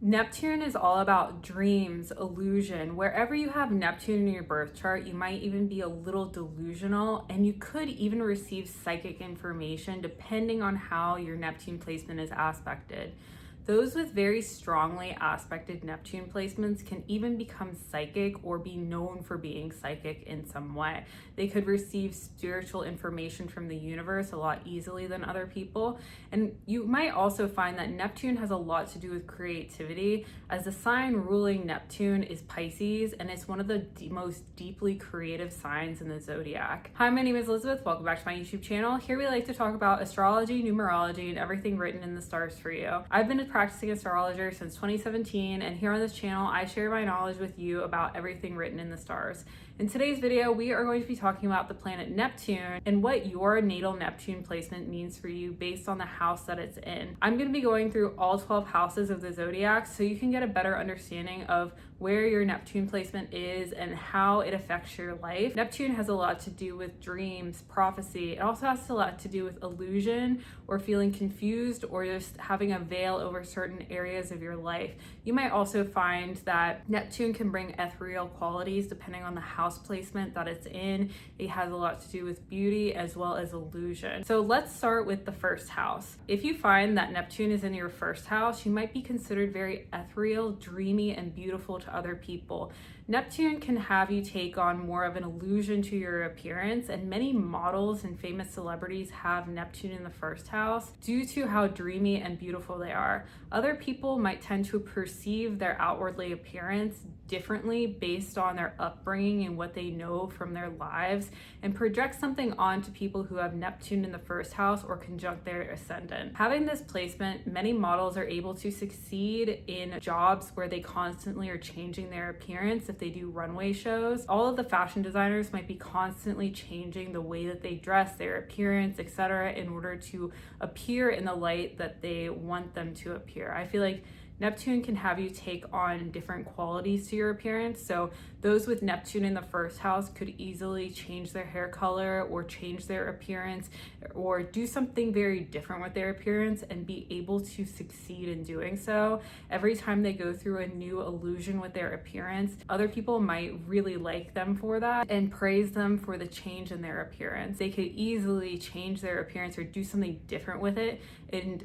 Neptune is all about dreams, illusion. Wherever you have Neptune in your birth chart, you might even be a little delusional, and you could even receive psychic information depending on how your Neptune placement is aspected. Those with very strongly aspected Neptune placements can even become psychic or be known for being psychic in some way. They could receive spiritual information from the universe a lot easily than other people. And you might also find that Neptune has a lot to do with creativity, as the sign ruling Neptune is Pisces, and it's one of the most deeply creative signs in the zodiac. Hi, my name is Elizabeth. Welcome back to my YouTube channel. Here we like to talk about astrology, numerology, and everything written in the stars for you. I've been a practicing astrologer since 2017, and here on this channel I share my knowledge with you about everything written in the stars. In today's video, we are going to be talking about the planet Neptune and what your natal Neptune placement means for you based on the house that it's in. I'm going to be going through all 12 houses of the zodiac so you can get a better understanding of where your Neptune placement is and how it affects your life. Neptune has a lot to do with dreams, prophecy. It also has a lot to do with illusion or feeling confused or just having a veil over certain areas of your life. You might also find that Neptune can bring ethereal qualities depending on the house placement that it's in. It has a lot to do with beauty as well as illusion. So let's start with the first house. If you find that Neptune is in your first house, you might be considered very ethereal, dreamy, and beautiful to other people. Neptune can have you take on more of an illusion to your appearance, and many models and famous celebrities have Neptune in the first house due to how dreamy and beautiful they are. Other people might tend to perceive their outwardly appearance differently based on their upbringing and what they know from their lives, and project something onto people who have Neptune in the first house or conjunct their ascendant. Having this placement, many models are able to succeed in jobs where they constantly are changing their appearance. If they do runway shows, all of the fashion designers might be constantly changing the way that they dress, their appearance, etc., in order to appear in the light that they want them to appear. I feel like Neptune can have you take on different qualities to your appearance. So those with Neptune in the first house could easily change their hair color or change their appearance or do something very different with their appearance and be able to succeed in doing so. Every time they go through a new illusion with their appearance, other people might really like them for that and praise them for the change in their appearance. They could easily change their appearance or do something different with it and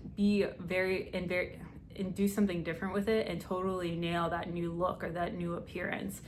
do something different with it and totally nail that new look or that new appearance.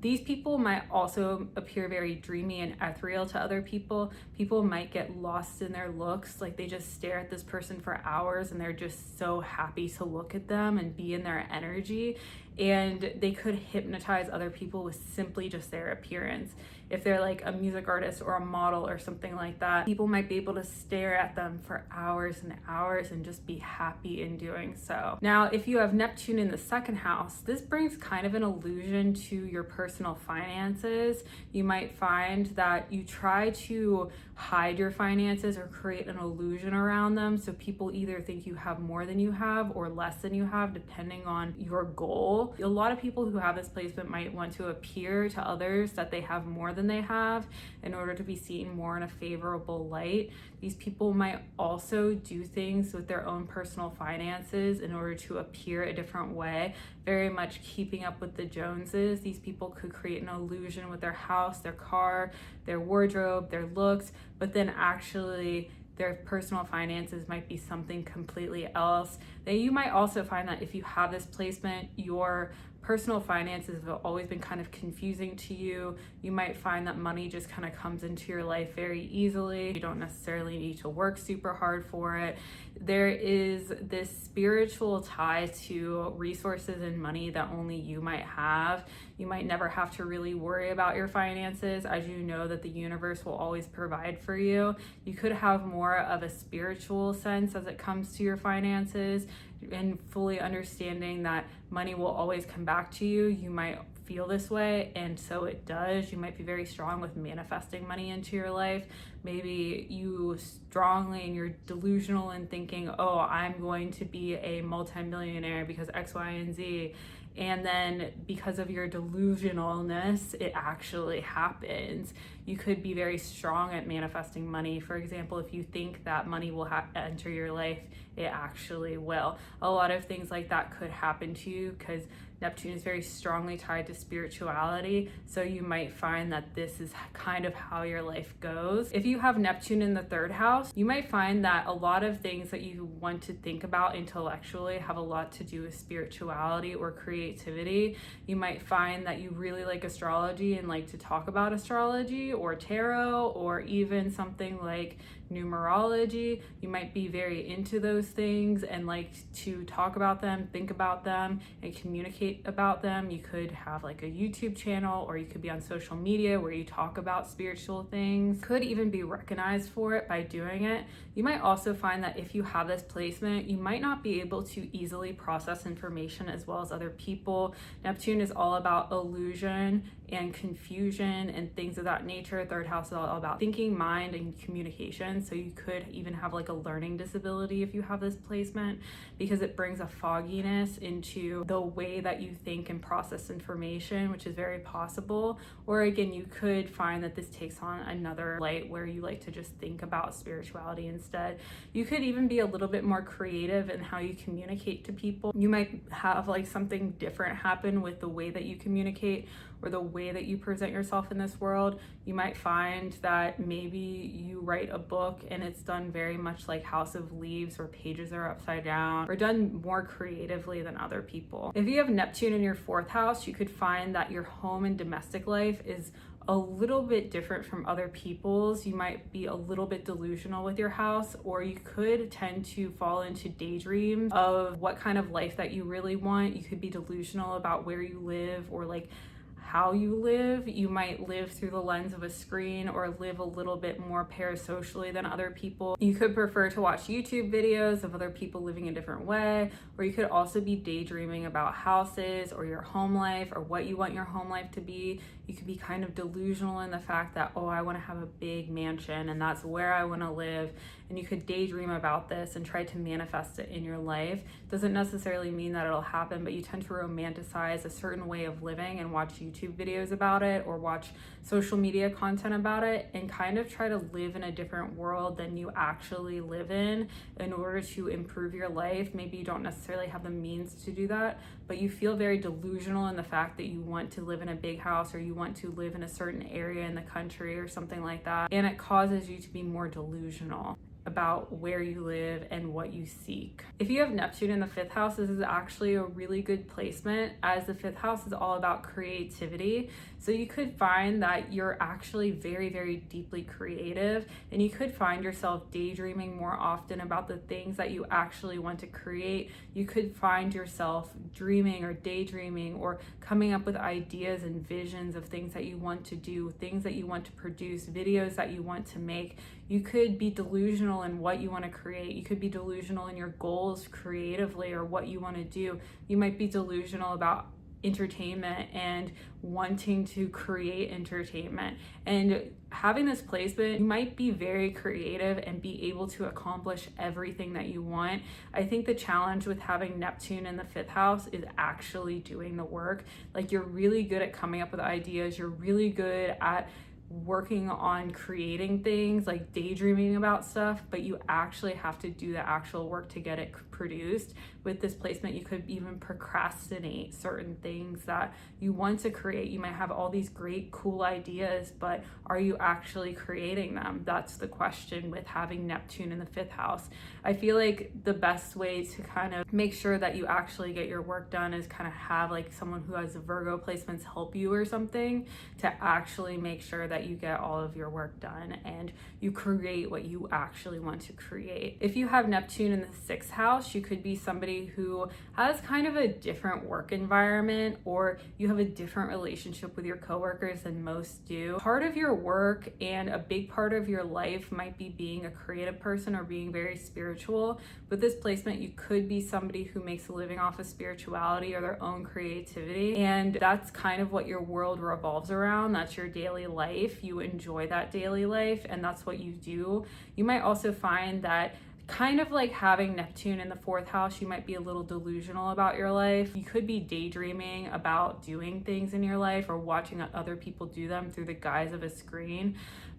These people might also appear very dreamy and ethereal to other people. People might get lost in their looks, like they just stare at this person for hours and they're just so happy to look at them and be in their energy. And they could hypnotize other people with simply just their appearance. If they're like a music artist or a model or something like that, people might be able to stare at them for hours and hours and just be happy in doing so. Now, if you have Neptune in the second house, this brings kind of an illusion to your personal finances. You might find that you try to hide your finances or create an illusion around them, so people either think you have more than you have or less than you have, depending on your goal. A lot of people who have this placement might want to appear to others that they have more than they have in order to be seen more in a favorable light. These people might also do things with their own personal finances in order to appear a different way, very much keeping up with the Joneses. These people could create an illusion with their house, their car, their wardrobe, their looks, but then actually their personal finances might be something completely else. Then you might also find that if you have this placement, your personal finances have always been kind of confusing to you. You might find that money just kind of comes into your life very easily. You don't necessarily need to work super hard for it. There is this spiritual tie to resources and money that only you might have. You might never have to really worry about your finances, as you know that the universe will always provide for you. You could have more of a spiritual sense as it comes to your finances, and fully understanding that money will always come back to you. You might feel this way, and so it does. You might be very strong with manifesting money into your life. Maybe you strongly and you're delusional in thinking, oh, I'm going to be a multimillionaire because X, Y, and Z. And then because of your delusionalness, it actually happens. You could be very strong at manifesting money. For example, if you think that money will enter your life, it actually will. a lot of things like that could happen to you because Neptune is very strongly tied to spirituality. So you might find that this is kind of how your life goes. If you have Neptune in the third house, you might find that a lot of things that you want to think about intellectually have a lot to do with spirituality or creativity. You might find that you really like astrology and like to talk about astrology or tarot or even something like numerology. You might be very into those things and like to talk about them, think about them, and communicate about them. You could have like a YouTube channel, or you could be on social media where you talk about spiritual things. Could even be recognized for it by doing it. You might also find that if you have this placement, you might not be able to easily process information as well as other people. Neptune is all about illusion and confusion and things of that nature. Third house is all about thinking, mind, and communication. So you could even have like a learning disability if you have this placement, because it brings a fogginess into the way that you think and process information, which is very possible. Or again, you could find that this takes on another light where you like to just think about spirituality instead. You could even be a little bit more creative in how you communicate to people. You might have like something different happen with the way that you communicate or the way that you present yourself in this world. You might find that maybe you write a book and it's done very much like House of Leaves, where pages are upside down, or done more creatively than other people. If you have Neptune in your fourth house, you could find that your home and domestic life is a little bit different from other people's. You might be a little bit delusional with your house, or you could tend to fall into daydreams of what kind of life that you really want. You could be delusional about where you live or like how you live. You might live through the lens of a screen or live a little bit more parasocially than other people. You could prefer to watch YouTube videos of other people living a different way, or you could also be daydreaming about houses or your home life or what you want your home life to be. You could be kind of delusional in the fact that, oh, I want to have a big mansion and that's where I want to live. And you could daydream about this and try to manifest it in your life. Doesn't necessarily mean that it'll happen, but you tend to romanticize a certain way of living and watch YouTube videos about it or watch social media content about it and kind of try to live in a different world than you actually live in order to improve your life. Maybe you don't necessarily have the means to do that, but you feel very delusional in the fact that you want to live in a big house or you want to live in a certain area in the country or something like that. And it causes you to be more delusional about where you live and what you seek. If you have Neptune in the fifth house, this is actually a really good placement, as the fifth house is all about creativity. So you could find that you're actually very, very deeply creative, and you could find yourself daydreaming more often about the things that you actually want to create. You could find yourself dreaming or daydreaming or coming up with ideas and visions of things that you want to do, things that you want to produce, videos that you want to make. You could be delusional in what you want to create. You could be delusional in your goals creatively or what you want to do. You might be delusional about entertainment and wanting to create entertainment. And having this placement, you might be very creative and be able to accomplish everything that you want. I think the challenge with having Neptune in the fifth house is actually doing the work. Like, you're really good at coming up with ideas. You're really good at working on creating things, like daydreaming about stuff, but you actually have to do the actual work to get it produced. With this placement, you could even procrastinate certain things that you want to create. You might have all these great, cool ideas, but are you actually creating them? That's the question with having Neptune in the fifth house. I feel like the best way to kind of make sure that you actually get your work done is kind of have like someone who has Virgo placements help you or something to actually make sure that you get all of your work done and you create what you actually want to create. If you have Neptune in the sixth house, you could be somebody who has kind of a different work environment, or you have a different relationship with your coworkers than most do. Part of your work and a big part of your life might be being a creative person or being very spiritual. With this placement, you could be somebody who makes a living off of spirituality or their own creativity, and that's kind of what your world revolves around. That's your daily life. You enjoy that daily life, and that's what you do. You might also find that kind of like having Neptune in the fourth house, you might be a little delusional about your life. You could be daydreaming about doing things in your life or watching other people do them through the guise of a screen.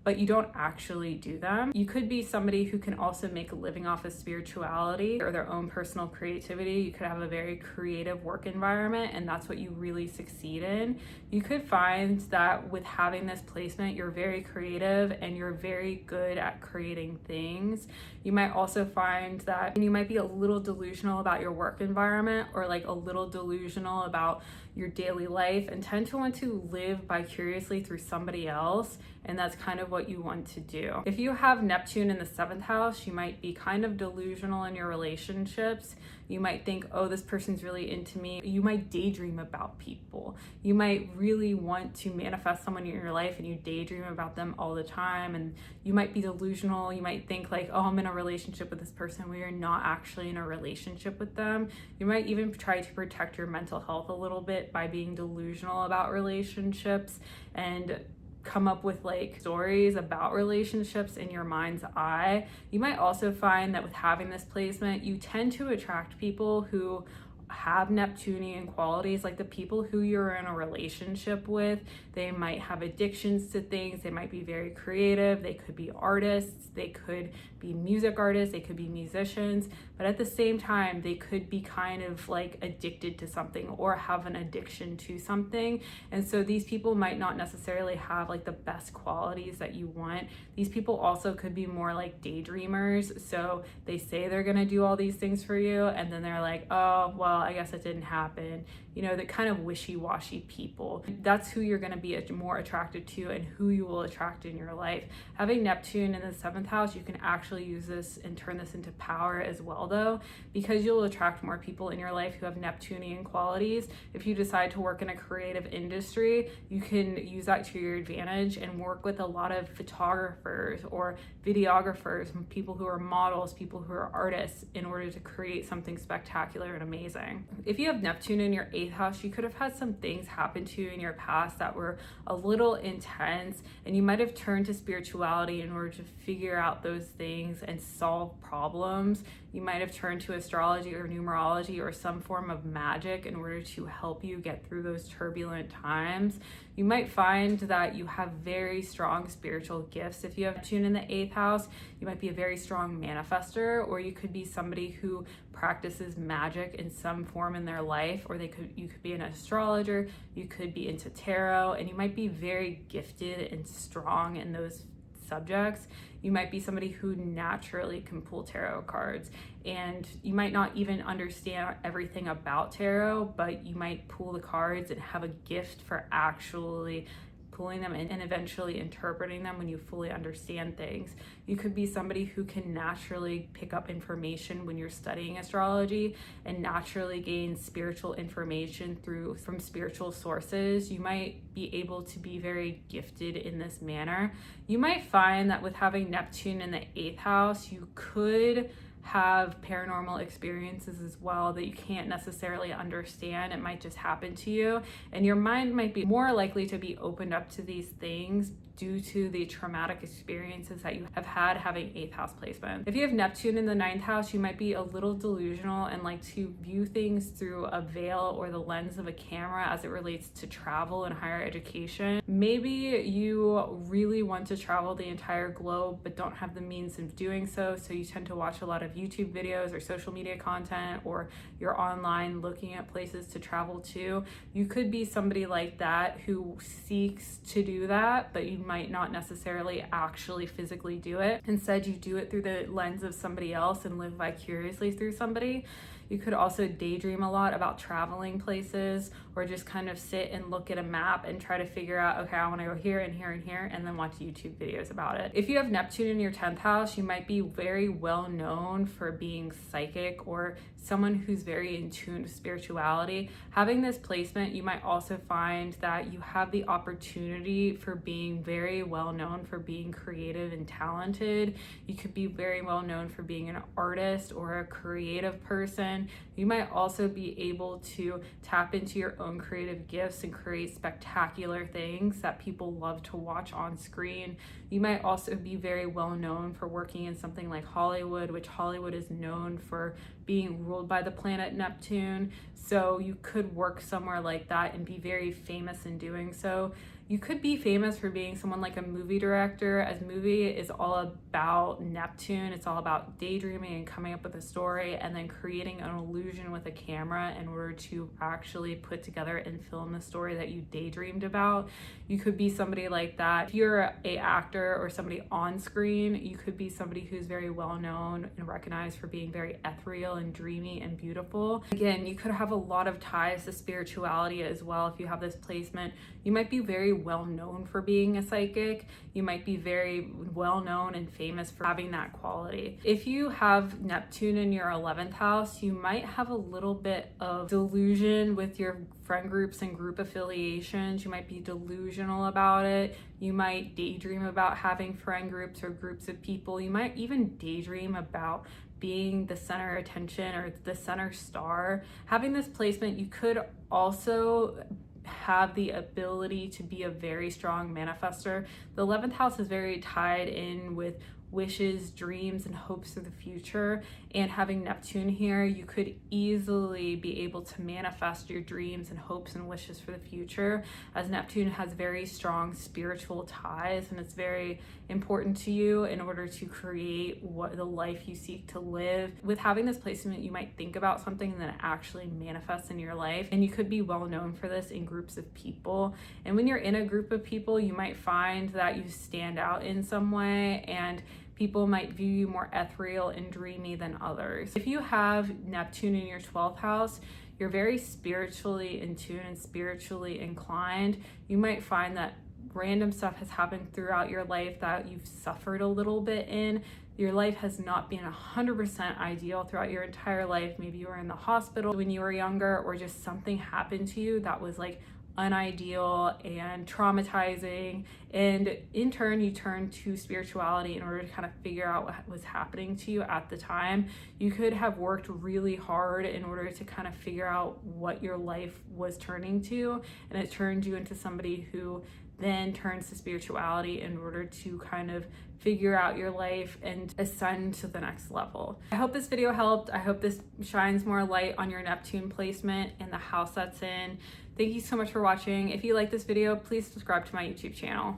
but you don't actually do them. You could be somebody who can also make a living off of spirituality or their own personal creativity. You could have a very creative work environment, and that's what you really succeed in. You could find that with having this placement, you're very creative and you're very good at creating things. You might also find that you might be a little delusional about your work environment, or like a little delusional about your daily life, and tend to want to live vicariously through somebody else, and that's kind of what you want to do. If you have Neptune in the 7th house, you might be kind of delusional in your relationships. You might think, oh, this person's really into me. You might daydream about people. You might really want to manifest someone in your life and you daydream about them all the time, and you might be delusional. You might think like, oh, I'm in a relationship with this person when you're not actually in a relationship with them. You might even try to protect your mental health a little bit by being delusional about relationships and come up with like stories about relationships in your mind's eye. You might also find that with having this placement, you tend to attract people who have Neptunian qualities, like the people who you're in a relationship with. They might have addictions to things. They might be very creative. They could be artists. They could be music artists. They could be musicians. But at the same time, they could be kind of like addicted to something or have an addiction to something. And so these people might not necessarily have like the best qualities that you want. These people also could be more like daydreamers. So they say they're going to do all these things for you, and then they're like, oh, well, I guess it didn't happen. You know, the kind of wishy-washy people. That's who you're going to be more attracted to and who you will attract in your life. Having Neptune in the 7th house, you can actually use this and turn this into power as well, though, because you'll attract more people in your life who have Neptunian qualities. If you decide to work in a creative industry, you can use that to your advantage and work with a lot of photographers or videographers, people who are models, people who are artists, in order to create something spectacular and amazing. If you have Neptune in your 8th house, you could have had some things happen to you in your past that were a little intense, and you might have turned to spirituality in order to figure out those things and solve problems. You might have turned to astrology or numerology or some form of magic in order to help you get through those turbulent times. You might find that you have very strong spiritual gifts. If you have Neptune in the 8th house, you might be a very strong manifester, or you could be somebody who practices magic in some form in their life, or you could be an astrologer, you could be into tarot, and you might be very gifted and strong in those subjects. You might be somebody who naturally can pull tarot cards, and you might not even understand everything about tarot, but you might pull the cards and have a gift for actually pulling them in and eventually interpreting them when you fully understand things. You could be somebody who can naturally pick up information when you're studying astrology and naturally gain spiritual information from spiritual sources. You might be able to be very gifted in this manner. You might find that with having Neptune in the 8th house, you could have paranormal experiences as well that you can't necessarily understand. It might just happen to you, and your mind might be more likely to be opened up to these things due to the traumatic experiences that you have had having 8th house placement. If you have Neptune in the 9th house, you might be a little delusional and like to view things through a veil or the lens of a camera as it relates to travel and higher education. Maybe you really want to travel the entire globe but don't have the means of doing so, so you tend to watch a lot of YouTube videos or social media content, or you're online looking at places to travel to. You could be somebody like that who seeks to do that, but you might not necessarily actually physically do it. Instead, you do it through the lens of somebody else and live vicariously through somebody. You could also daydream a lot about traveling places, or just kind of sit and look at a map and try to figure out, okay, I want to go here and here and here, and then watch YouTube videos about it. If you have Neptune in your 10th house, you might be very well known for being psychic or someone who's very in tune to spirituality. Having this placement, you might also find that you have the opportunity for being very well known for being creative and talented. You could be very well known for being an artist or a creative person. You might also be able to tap into your own creative gifts and create spectacular things that people love to watch on screen. You might also be very well known for working in something like Hollywood, which Hollywood is known for being ruled by the planet Neptune. So you could work somewhere like that and be very famous in doing so. You could be famous for being someone like a movie director, as movie is all about Neptune. It's all about daydreaming and coming up with a story and then creating an illusion with a camera in order to actually put together and film the story that you daydreamed about. You could be somebody like that. If you're a actor or somebody on screen, you could be somebody who's very well known and recognized for being very ethereal and dreamy and beautiful. Again, you could have a lot of ties to spirituality as well. If you have this placement, you might be very well known for being a psychic. You might be very well known and famous for having that quality. If you have Neptune in your 11th house, you might have a little bit of delusion with your friend groups and group affiliations. You might be delusional about it. You might daydream about having friend groups or groups of people. You might even daydream about being the center of attention or the center star. Having this placement, you could also have the ability to be a very strong manifester. The 11th house is very tied in with wishes, dreams, and hopes for the future. And having Neptune here, you could easily be able to manifest your dreams and hopes and wishes for the future, as Neptune has very strong spiritual ties and it's very important to you in order to create what the life you seek to live. With having this placement, you might think about something and then it actually manifests in your life, and you could be well known for this in groups of people. And when you're in a group of people, you might find that you stand out in some way, and people might view you more ethereal and dreamy than others. If you have Neptune in your 12th house, you're very spiritually in tune and spiritually inclined. You might find that random stuff has happened throughout your life that you've suffered a little bit in. Your life has not been 100% ideal throughout your entire life. Maybe you were in the hospital when you were younger, or just something happened to you that was like unideal and traumatizing, and in turn you turn to spirituality in order to kind of figure out what was happening to you at the time. You could have worked really hard in order to kind of figure out what your life was turning to, and it turned you into somebody who then turns to spirituality in order to kind of figure out your life and ascend to the next level. I hope this video helped. I hope this shines more light on your Neptune placement and the house that's in. Thank you so much for watching. If you like this video, please subscribe to my YouTube channel.